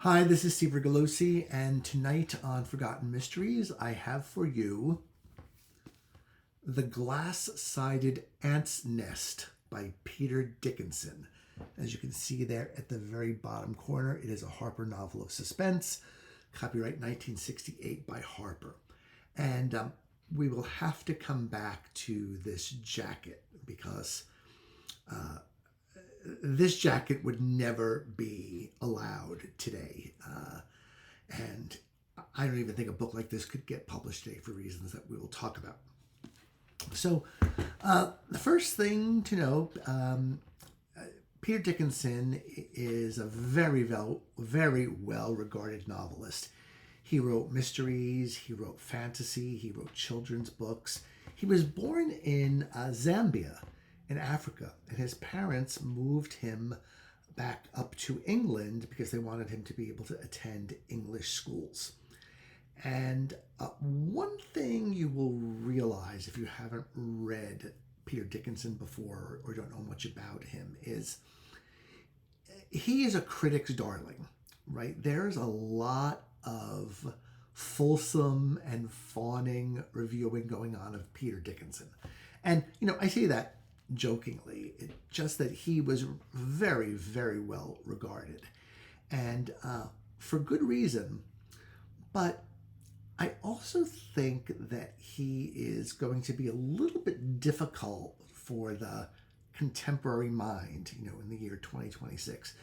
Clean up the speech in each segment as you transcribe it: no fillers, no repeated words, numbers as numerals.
Hi, this is Steve Rigolosi, and tonight on Forgotten Mysteries, I have for you The Glass-Sided Ant's Nest by Peter Dickinson. As you can see there at the very bottom corner, it is a Harper novel of suspense, copyright 1968 by Harper. And we will have to come back to this jacket because this jacket would never be allowed today. And I don't even think a book like this could get published today for reasons that we will talk about. So, the first thing to know, Peter Dickinson is a very well regarded novelist. He wrote mysteries, he wrote fantasy, he wrote children's books. He was born in Zambia in Africa, and his parents moved him back up to England because they wanted him to be able to attend English schools. And one thing you will realize if you haven't read Peter Dickinson before or don't know much about him is he is a critic's darling, right? There's a lot of fulsome and fawning reviewing going on of Peter Dickinson. And, I say that jokingly, just that he was very well regarded. And for good reason. But I also think that he is going to be a little bit difficult for the contemporary mind, in the year 2026,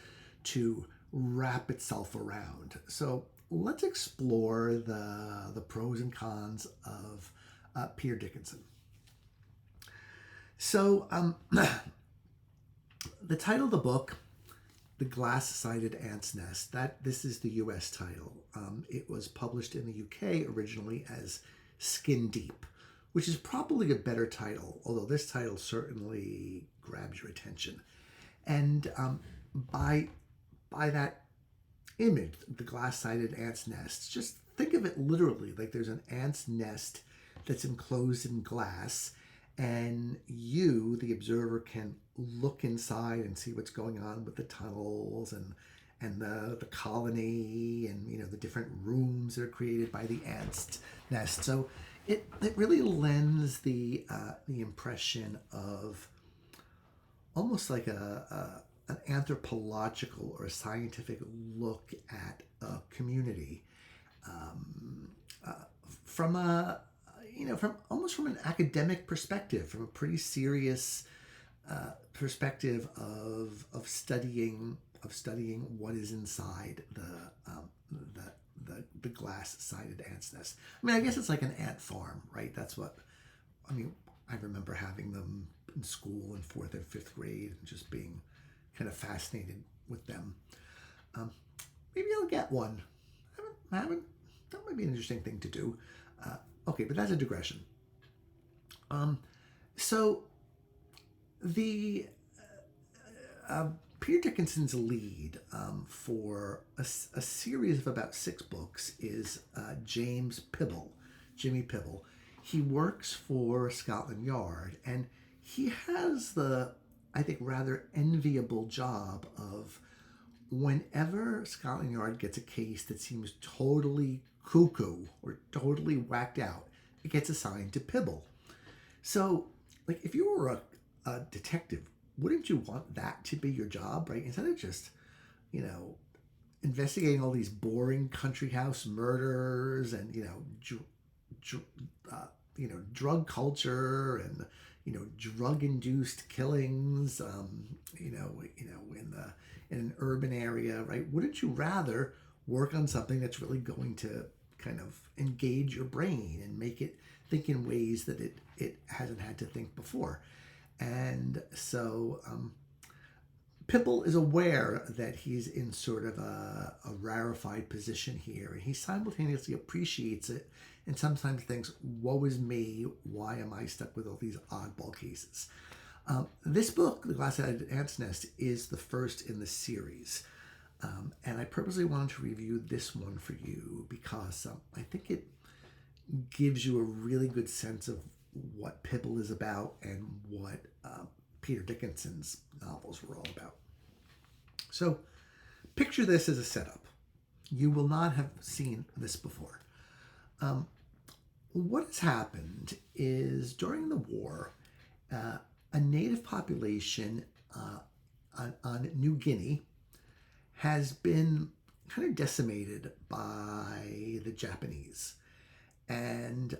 to wrap itself around. So let's explore the pros and cons of Peter Dickinson. So the title of the book, The Glass-Sided Ant's Nest, this is the U.S. title. It was published in the U.K. originally as Skin Deep, which is probably a better title, although this title certainly grabs your attention. And by that image, the glass-sided ant's nest, just think of it literally, like there's an ant's nest that's enclosed in glass, and you, the observer, can look inside and see what's going on with the tunnels and the colony and the different rooms that are created by the ant's nest. So it really lends the impression of almost like an anthropological or a scientific look at a community from from an academic perspective, from a pretty serious perspective of studying what is inside the glass-sided ant's nest. I mean, I guess it's like an ant farm, right? That's what I remember having them in school in 4th and 5th grade and just being kind of fascinated with them. Maybe I'll get one. I haven't. That might be an interesting thing to do. Okay, but that's a digression. So the Peter Dickinson's lead for a series of about 6 books is James Pibble, Jimmy Pibble. He works for Scotland Yard, and he has the, I think, rather enviable job of whenever Scotland Yard gets a case that seems totally cuckoo or totally whacked out, it gets assigned to Pibble. So, like, if you were a detective, wouldn't you want that to be your job, right? Instead of just, investigating all these boring country house murders and, drug culture and, drug-induced killings, in an urban area, right? Wouldn't you rather work on something that's really going to kind of engage your brain and make it think in ways that it hasn't had to think before? And so Pibble is aware that he's in sort of a rarefied position here, and he simultaneously appreciates it and sometimes thinks, woe is me, why am I stuck with all these oddball cases? This book, The Glass-Sided Ant's Nest, is the first in the series. And I purposely wanted to review this one for you because I think it gives you a really good sense of what Pibble is about and what Peter Dickinson's novels were all about. So picture this as a setup. You will not have seen this before. What has happened is during the war, a native population on New Guinea has been kind of decimated by the Japanese. And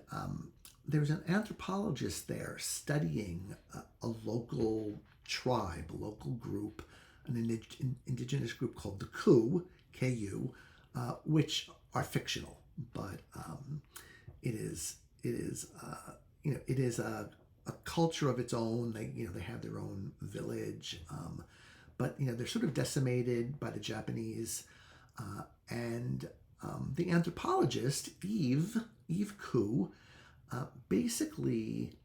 there's an anthropologist there studying a local tribe, a local group, an indigenous group called the Ku, Ku, which are fictional, but it is a culture of its own. They have their own village, but they're sort of decimated by the Japanese, and the anthropologist Eve Ku basically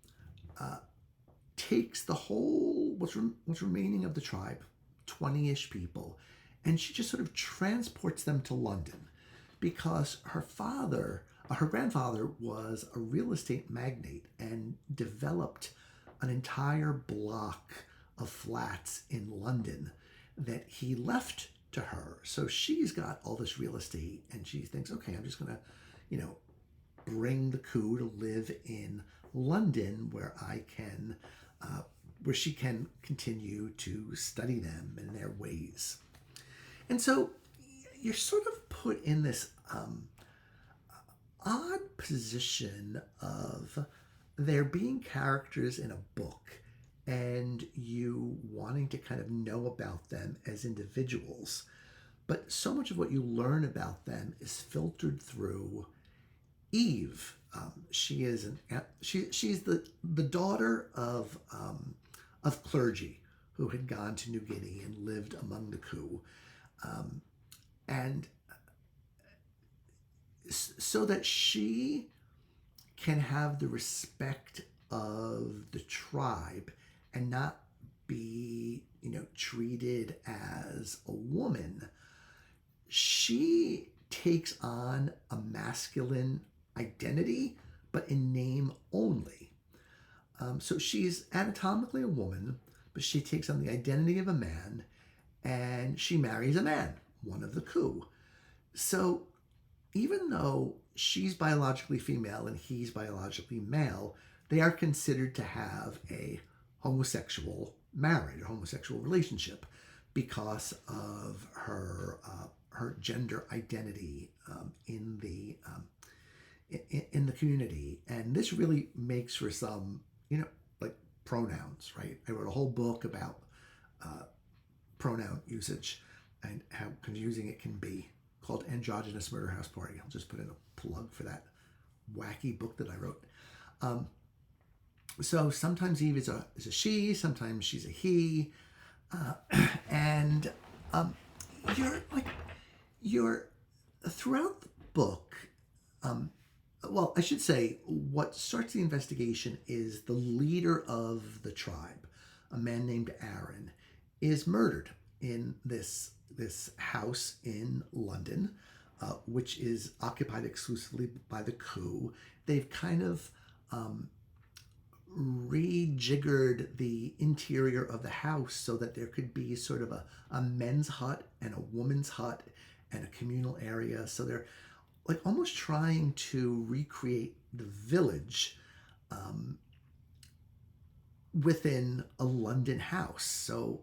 takes the whole what's remaining of the tribe, 20-ish people, and she just sort of transports them to London because her grandfather was a real estate magnate and developed an entire block of flats in London that he left to her. So she's got all this real estate and she thinks, okay, I'm just going to, bring the Ku to live in London where where she can continue to study them and their ways. And so you're sort of put in this odd position of there being characters in a book and you wanting to kind of know about them as individuals. But so much of what you learn about them is filtered through Eve. She's the daughter of clergy who had gone to New Guinea and lived among the Ku, and so that she can have the respect of the tribe and not be treated as a woman. She takes on a masculine identity, but in name only. So she's anatomically a woman, but she takes on the identity of a man, and she marries a man, one of the Ku. So even though she's biologically female and he's biologically male, they are considered to have a homosexual marriage, a homosexual relationship, because of her gender identity in the community. And this really makes for some, like pronouns, right? I wrote a whole book about pronoun usage and how confusing it can be, called Androgynous Murder House Party. I'll just put in a plug for that wacky book that I wrote. So sometimes Eve is a she, sometimes she's a he, and you're throughout the book. Well, I should say what starts the investigation is the leader of the tribe, a man named Aaron, is murdered in this house in London, which is occupied exclusively by the Ku. They've kind of rejiggered the interior of the house so that there could be sort of a men's hut and a woman's hut and a communal area. So they're like almost trying to recreate the village within a London house. So,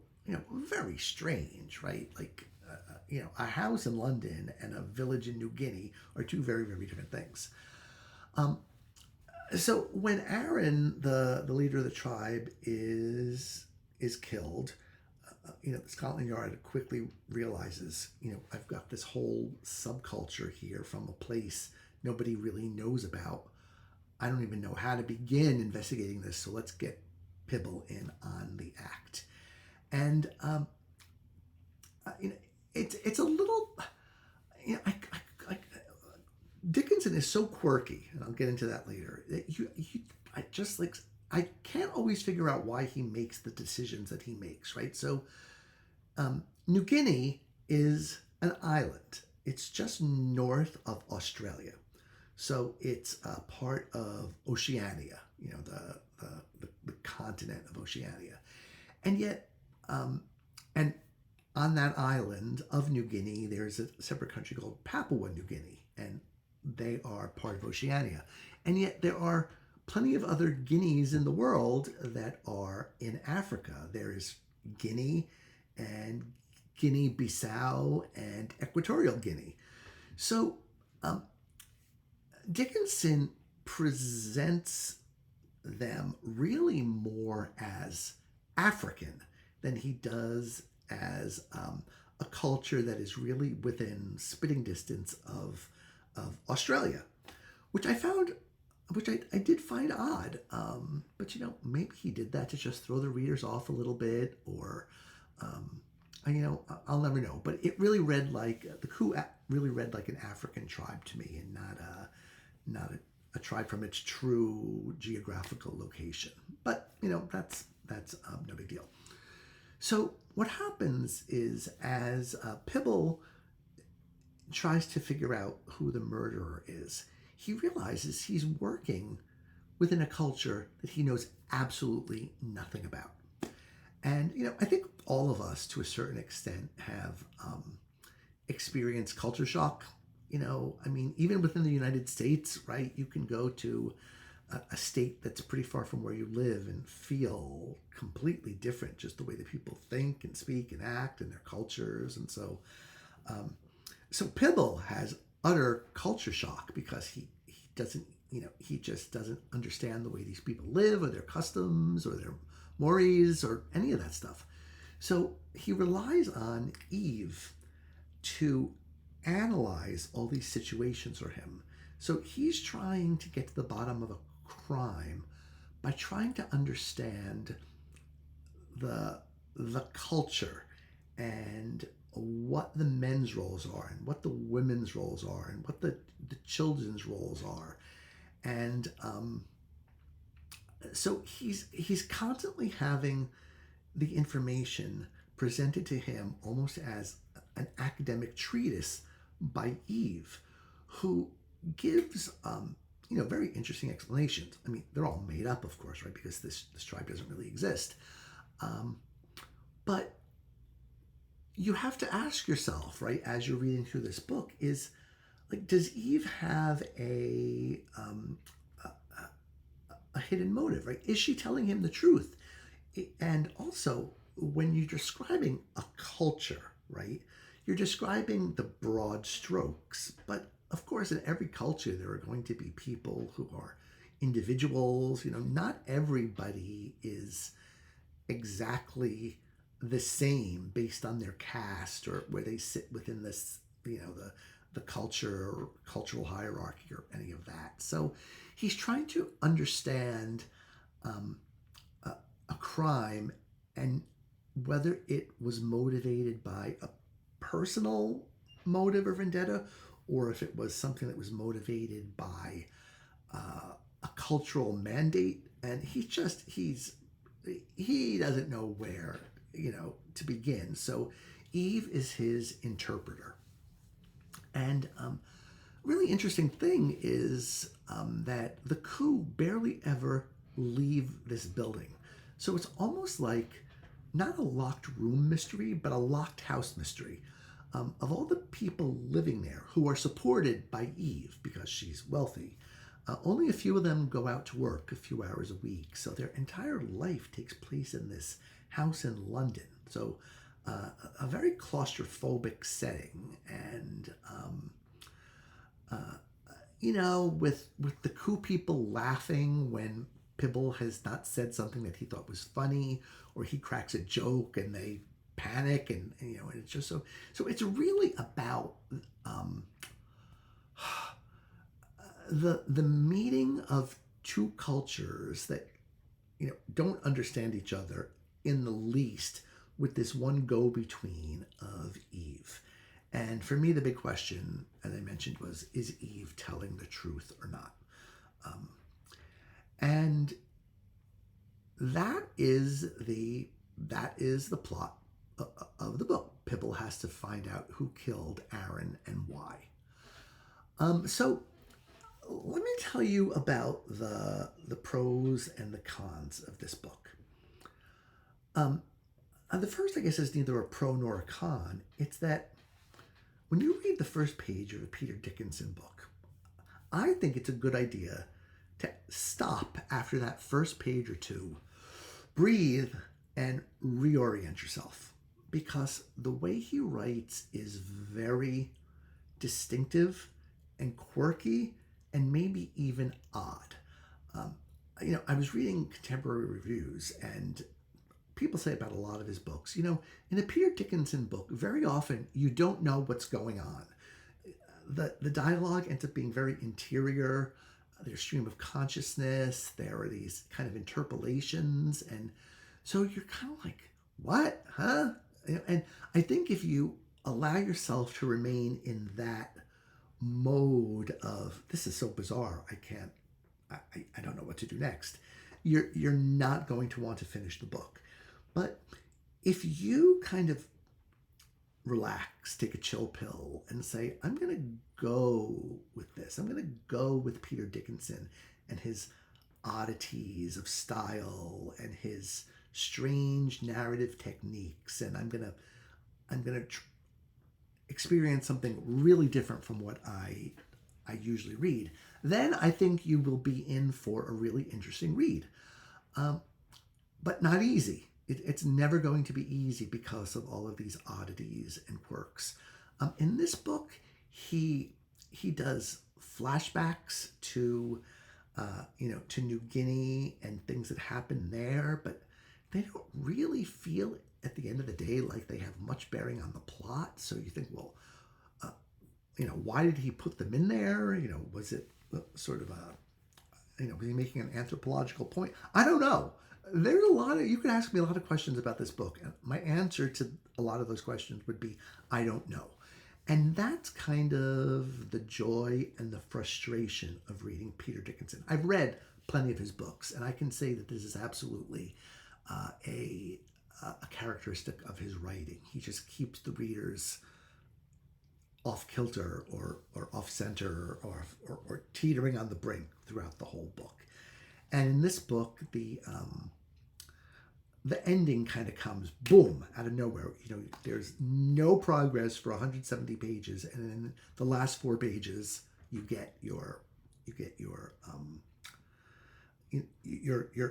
very strange, right? Like, a house in London and a village in New Guinea are two very, very different things. So when Aaron, the leader of the tribe, is killed, the Scotland Yard quickly realizes, I've got this whole subculture here from a place nobody really knows about. I don't even know how to begin investigating this, so let's get Pibble in on the act. And it's a little, Dickinson is so quirky, and I'll get into that later. I can't always figure out why he makes the decisions that he makes, right? So New Guinea is an island. It's just north of Australia. So it's a part of Oceania, the continent of Oceania. And yet, and on that island of New Guinea, there's a separate country called Papua New Guinea, and they are part of Oceania. And yet there are plenty of other Guineas in the world that are in Africa. There is Guinea and Guinea-Bissau and Equatorial Guinea. So Dickinson presents them really more as African than he does as a culture that is really within spitting distance of Australia, which I did find odd. But maybe he did that to just throw the readers off a little bit, or I'll never know. But it really read like the coup really read like an African tribe to me, and not a tribe from its true geographical location. But that's no big deal. So what happens is, as Pibble tries to figure out who the murderer is, he realizes he's working within a culture that he knows absolutely nothing about. And I think all of us, to a certain extent, have experienced culture shock. Even within the United States, right? You can go to a state that's pretty far from where you live and feel completely different, just the way that people think and speak and act and their cultures. And so Pibble has utter culture shock because he doesn't, he just doesn't understand the way these people live, or their customs, or their mores, or any of that stuff. So he relies on Eve to analyze all these situations for him. So he's trying to get to the bottom of a crime by trying to understand the culture and what the men's roles are, and what the women's roles are, and what the children's roles are. And so he's constantly having the information presented to him almost as an academic treatise by Eve, who gives very interesting explanations. They're all made up, of course, right? Because this tribe doesn't really exist. But you have to ask yourself, right, as you're reading through this book, is like, does Eve have a hidden motive, right? Is she telling him the truth? And also, when you're describing a culture, right, you're describing the broad strokes. But of course, in every culture, there are going to be people who are individuals. Not everybody is exactly the same based on their caste or where they sit within this, the culture or cultural hierarchy or any of that. So he's trying to understand a crime, and whether it was motivated by a personal motive or vendetta, or if it was something that was motivated by a cultural mandate. And he doesn't know where to begin. So Eve is his interpreter. And really interesting thing is that the coup barely ever leave this building. So it's almost like not a locked room mystery, but a locked house mystery. Of all the people living there who are supported by Eve because she's wealthy, only a few of them go out to work a few hours a week. So their entire life takes place in this house in London. So a very claustrophobic setting. And, with the coup people laughing when Pibble has not said something that he thought was funny, or he cracks a joke and they panic, and and it's just so it's really about the meeting of two cultures that don't understand each other in the least, with this one go-between of Eve. And for me, the big question, as I mentioned, was, is Eve telling the truth or not? And that is the plot of the book. Pibble has to find out who killed Aaron and why. So let me tell you about the pros and the cons of this book. The first, I guess, is neither a pro nor a con. It's that when you read the first page of a Peter Dickinson book, I think it's a good idea to stop after that first page or two, breathe, and reorient yourself. Because the way he writes is very distinctive and quirky and maybe even odd. Um, I was reading contemporary reviews, and people say about a lot of his books, in a Peter Dickinson book, very often you don't know what's going on. The dialogue ends up being very interior. There's stream of consciousness. There are these kind of interpolations. And so you're kind of like, what? Huh? And I think if you allow yourself to remain in that mode of, this is so bizarre, I don't know what to do next, you're not going to want to finish the book. But if you kind of relax, take a chill pill, and say, I'm going to go with this. I'm going to go with Peter Dickinson and his oddities of style and his strange narrative techniques, and I'm going to experience something really different from what I usually read. Then I think you will be in for a really interesting read, but not easy. It's never going to be easy because of all of these oddities and quirks. In this book, he does flashbacks to to New Guinea and things that happen there, but they don't really feel at the end of the day like they have much bearing on the plot. So you think, well, why did he put them in there? Was it sort of was he making an anthropological point? I don't know. There's you could ask me a lot of questions about this book, and my answer to a lot of those questions would be, I don't know. And that's kind of the joy and the frustration of reading Peter Dickinson. I've read plenty of his books, and I can say that this is absolutely a characteristic of his writing. He just keeps the readers off kilter or off center or teetering on the brink throughout the whole book. And in this book, the ending kind of comes boom out of nowhere. There's no progress for 170 pages, and in the last 4 pages, you get your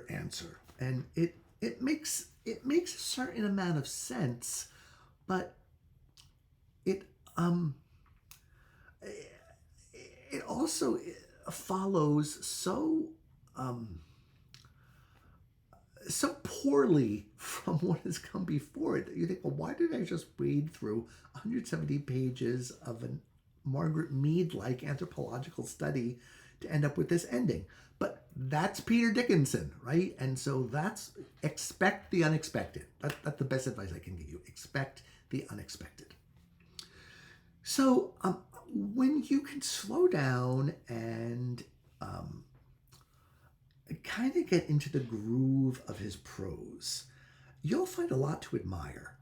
answer, and it makes a certain amount of sense, but it also follows so poorly from what has come before it. You think, well, why did I just wade through 170 pages of a Margaret Mead-like anthropological study to end up with this ending? But that's Peter Dickinson, right? And so expect the unexpected. That's the best advice I can give you. Expect the unexpected. So when you can slow down and kind of get into the groove of his prose, you'll find a lot to admire.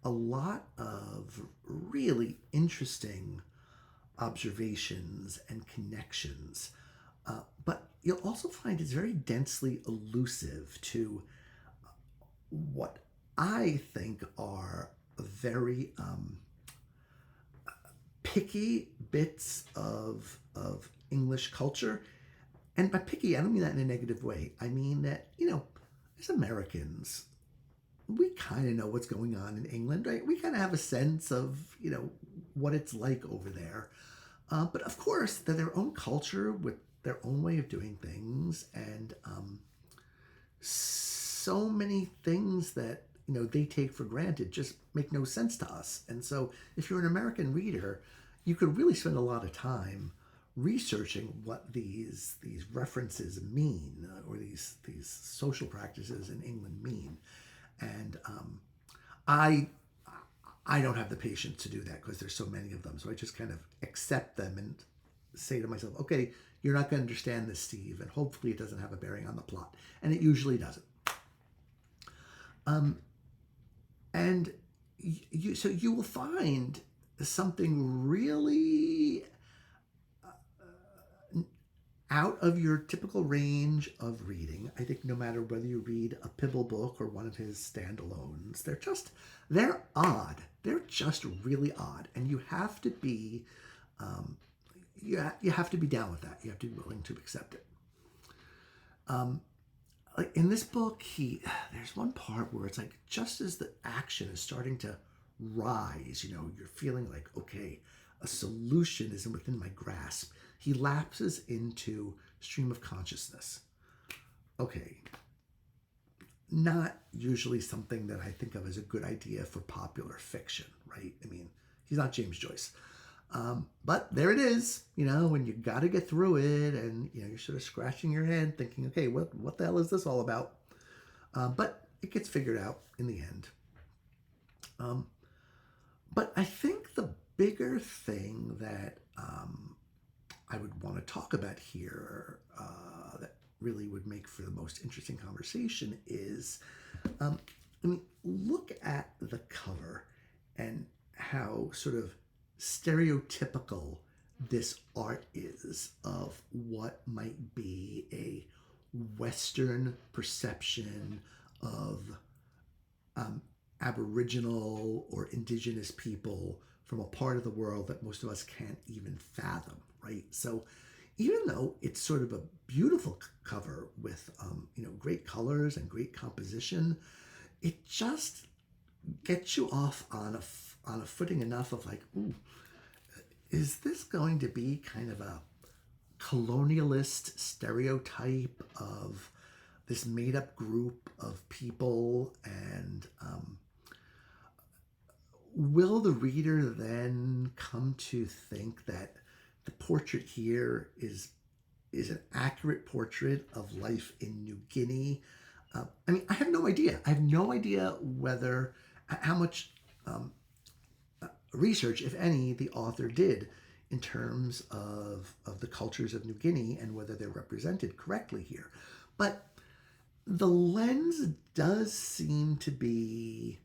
A lot of really interesting observations and connections. But you'll also find it's very densely elusive to what I think are very picky bits of English culture. And by picky, I don't mean that in a negative way. I mean that, as Americans, we kind of know what's going on in England, right? We kind of have a sense of, what it's like over there. But of course, they're their own culture with their own way of doing things. And so many things that, they take for granted just make no sense to us. And so if you're an American reader, you could really spend a lot of time researching what these references mean, or these social practices in England mean. And I don't have the patience to do that because there's so many of them. So I just kind of accept them and say to myself, okay, you're not going to understand this, Steve, and hopefully it doesn't have a bearing on the plot. And it usually doesn't. And you will find something really out of your typical range of reading. I think no matter whether you read a Pibble book or one of his standalones, they're odd. They're just really odd, and you have to be you have to be down with that. You have to be willing to accept it. Like in this book, there's one part where it's like just as the action is starting to rise, you're feeling like, okay, a solution is within my grasp. He lapses into stream of consciousness. Okay, not usually something that I think of as a good idea for popular fiction, right? I mean, he's not James Joyce. But there it is, when you got to get through it, and you're sort of scratching your head thinking, okay, what the hell is this all about? But it gets figured out in the end. But I think the bigger thing that I would want to talk about here that really would make for the most interesting conversation is, look at the cover and how sort of stereotypical this art is of what might be a Western perception of Aboriginal or indigenous people from a part of the world that most of us can't even fathom, right? So even though it's sort of a beautiful cover with great colors and great composition, it just gets you off on a footing enough of like, ooh, is this going to be kind of a colonialist stereotype of this made-up group of people, and will the reader then come to think that the portrait here is an accurate portrait of life in New Guinea? I have no idea. I have no idea how much research, if any, the author did in terms of the cultures of New Guinea and whether they're represented correctly here. But the lens does seem to be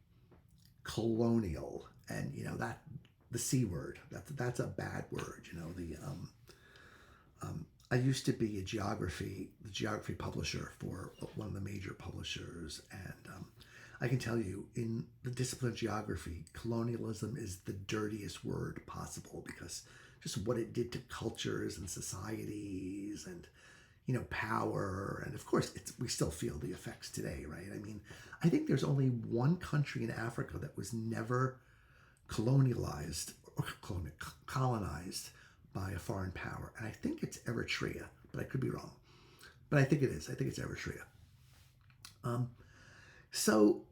colonial, and that the C word, that's a bad word. I used to be the geography publisher for one of the major publishers, and I can tell you, in the discipline of geography, colonialism is the dirtiest word possible, because just what it did to cultures and societies and power, and of course we still feel the effects today, right? I think there's only one country in Africa that was never colonized by a foreign power, and I think it's Eritrea, but I could be wrong. But I think it is. I think it's Eritrea. So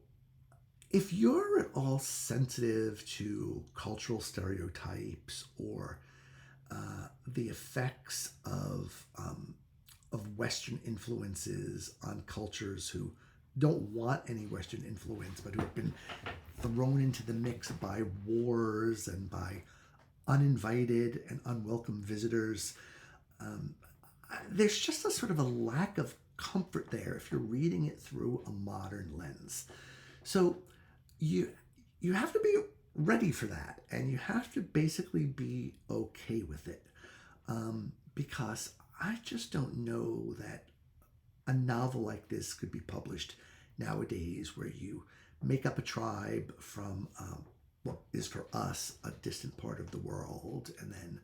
if you're at all sensitive to cultural stereotypes or the effects of Western influences on cultures who don't want any Western influence, but who have been thrown into the mix by wars and by uninvited and unwelcome visitors, there's just a sort of a lack of comfort there if you're reading it through a modern lens. So you have to be ready for that, and you have to basically be okay with it, because I just don't know that a novel like this could be published nowadays, where you make up a tribe from what is for us a distant part of the world, and then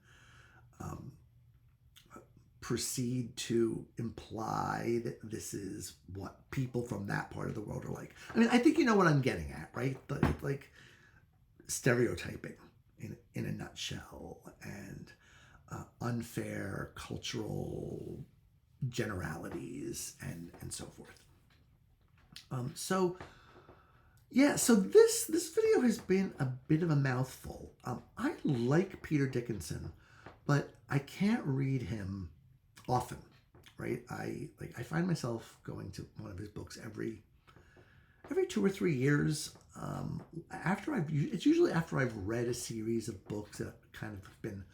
proceed to imply that this is what people from that part of the world are like. I think you know what I'm getting at, right? Like stereotyping in a nutshell, and unfair cultural generalities and so forth. So this video has been a bit of a mouthful. I like Peter Dickinson, but I can't read him often, right? I find myself going to one of his books every 2 or 3 years. It's usually after I've read a series of books that kind of have been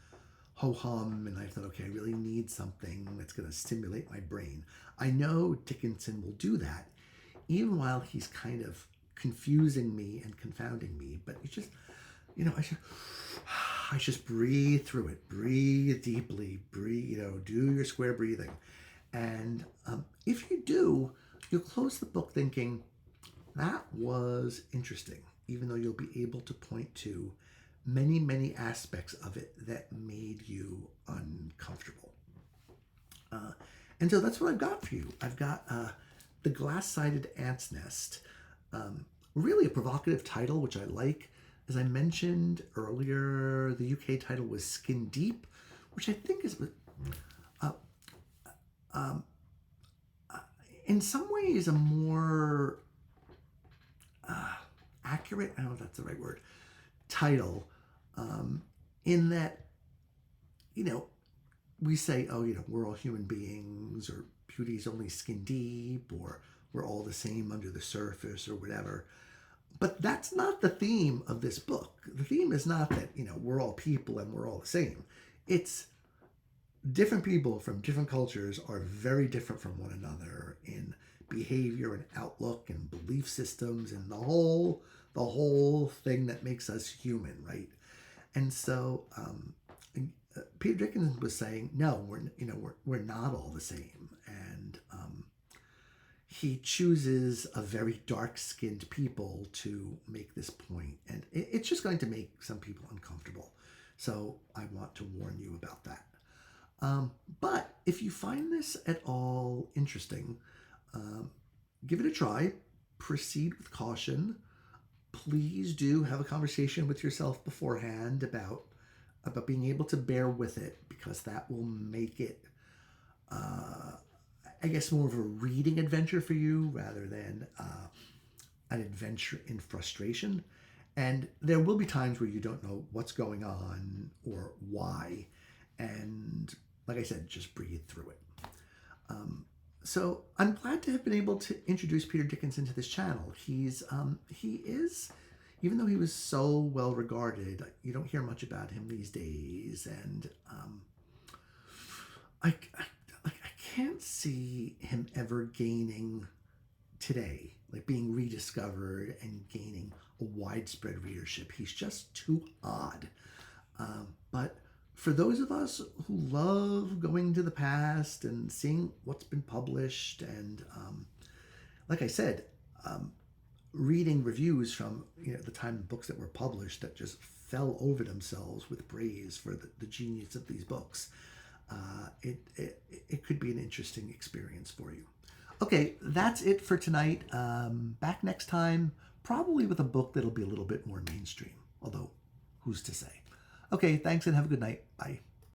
ho-hum, and I thought, okay, I really need something that's going to stimulate my brain. I know Dickinson will do that, even while he's kind of confusing me and confounding me. But it's just, Guys, just breathe through it. Breathe deeply. Breathe, do your square breathing. And if you do, you'll close the book thinking, that was interesting, even though you'll be able to point to many, many aspects of it that made you uncomfortable. And so that's what I've got for you. I've got The Glass-Sided Ant's Nest. Really a provocative title, which I like. As I mentioned earlier, the UK title was Skin Deep, which I think is in some ways a more accurate, I don't know if that's the right word, title, in that, we say, we're all human beings, or beauty's only skin deep, or we're all the same under the surface, or whatever. But that's not the theme of this book. The theme is not that, we're all people and we're all the same. It's different people from different cultures are very different from one another in behavior and outlook and belief systems and the whole thing that makes us human, right? And so Peter Dickinson was saying, no, we're not all the same, and he chooses a very dark-skinned people to make this point, and it's just going to make some people uncomfortable. So I want to warn you about that. But if you find this at all interesting, give it a try. Proceed with caution. Please do have a conversation with yourself beforehand about being able to bear with it, because that will make it, I guess, more of a reading adventure for you rather than an adventure in frustration. And there will be times where you don't know what's going on or why. And like I said, just breathe through it. So I'm glad to have been able to introduce Peter Dickinson to this channel. He is, even though he was so well regarded, you don't hear much about him these days. And I can't see him ever gaining today, like being rediscovered and gaining a widespread readership. He's just too odd. But for those of us who love going to the past and seeing what's been published, and like I said, reading reviews from the time of books that were published that just fell over themselves with praise for the genius of these books, it could be an interesting experience for you. Okay, that's it for tonight. Back next time, probably with a book that'll be a little bit more mainstream, although who's to say. Okay, thanks and have a good night. Bye.